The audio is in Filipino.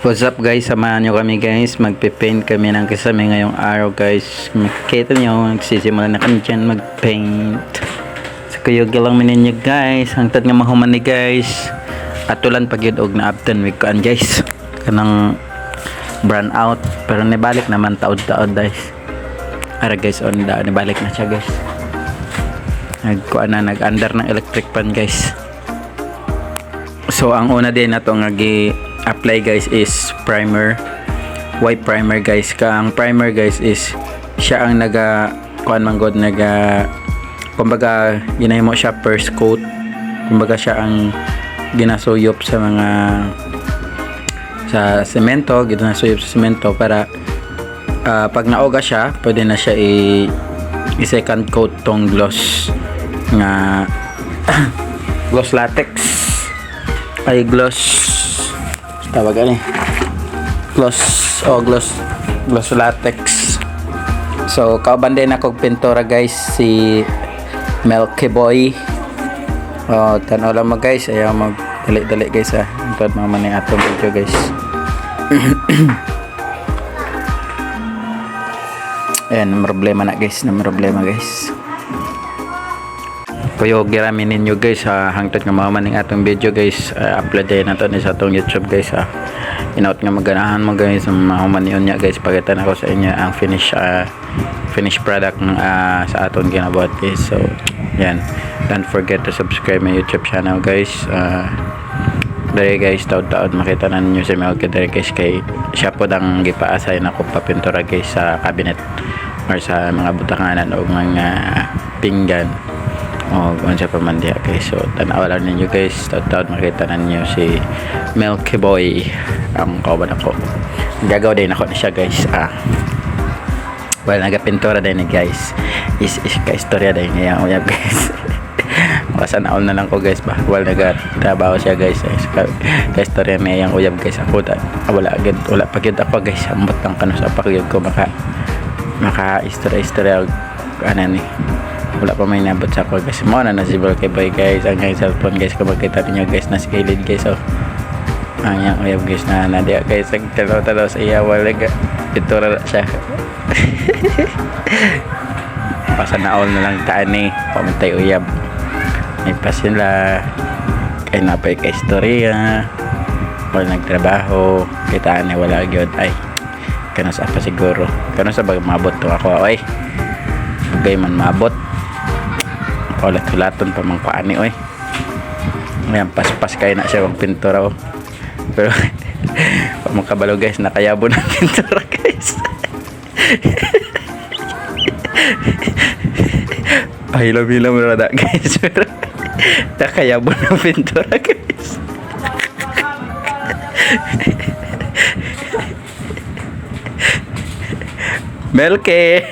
What's up guys, samahan nyo kami guys, magpipaint kami ng kisame ngayong araw guys. Makikita nyo, nagsisimula na kami dyan magpaint. Sa kuyog lang mininyo guys, hangtad nga mahuman ni guys. Atulan pag yun og na abtan week kuan guys, kanang brown out, pero nibalik naman taod-taod guys. Ara guys, on da nibalik na siya guys. Nagkuan na, nag-under ng electric pan guys. So ang una din na to nga apply guys is primer, white primer guys. Ang primer guys is siya ang kuan man god kumbaga ginahimo siya first coat, kumbaga siya ang ginasuyop sa mga sa semento, ginasuyop sa semento para pag naoga siya pwede na siya i-second coat tong gloss nga gloss latex ay gloss tawagan gloss latex. So kauban din ako pintura guys, si Milky Boy. Tanaw lang mo guys, ayaw mag dali guys ha, ito naman yung atong video guys. Ayan, problema na guys, kuyog giramin ninyo guys ha, hangtod nga mahuman ng atong video guys. Upload din na to sa atong YouTube guys ha. Inaut nga maganahan mo guys, mahuman yun niya guys. Pagitan ako sa inyo ang finished product sa atong ginabuhat guys. So yan, don't forget to subscribe my YouTube channel guys. Dari guys, taod-taod makita na ninyo si Milky dari guys, kay siya po ang gipaasay na ko papintura guys sa cabinet or sa mga butanganan o mga pinggan o kung siya pa man diha guys. So tanaw lang ninyo guys, taod-taod makita na ninyo si Milky Boy ang kauban ako. Gagaw din ako na siya guys. Well, nagapintura din guys, is ka-istorya din niya uyab guys. Masanaon na lang ko guys ba, well nagatrabaho siya guys, ka-istorya may yang uyab guys. Ako wala pagid ako guys, ambot lang kanus apa ko maka istorya ano ni, wala pa may nabot sa ako guys. Mo na si Milky Boy guys, ang cellphone guys, kung makita niyo guys na skilled guys. So ang yang uyab guys na dia guys, nagtalaw sa iya, wala pintura na siya. Pasanaol na lang taan ni pamatay uyab, may pa sila kay napay ka istorya, wala nagtrabaho, kita ni wala gyud. Ay kano sa pa siguro, kano sa bag mabot to ako oy, gay man mabot ulat hulaton pa mang paani oy. Ayan, paspas kay na siya ang pintura oh. Pero pamakabalo guys, nakayabo ng pintura guys. Pahilam-hilam na rada guys, pero nakayabo ng pintura guys. Milky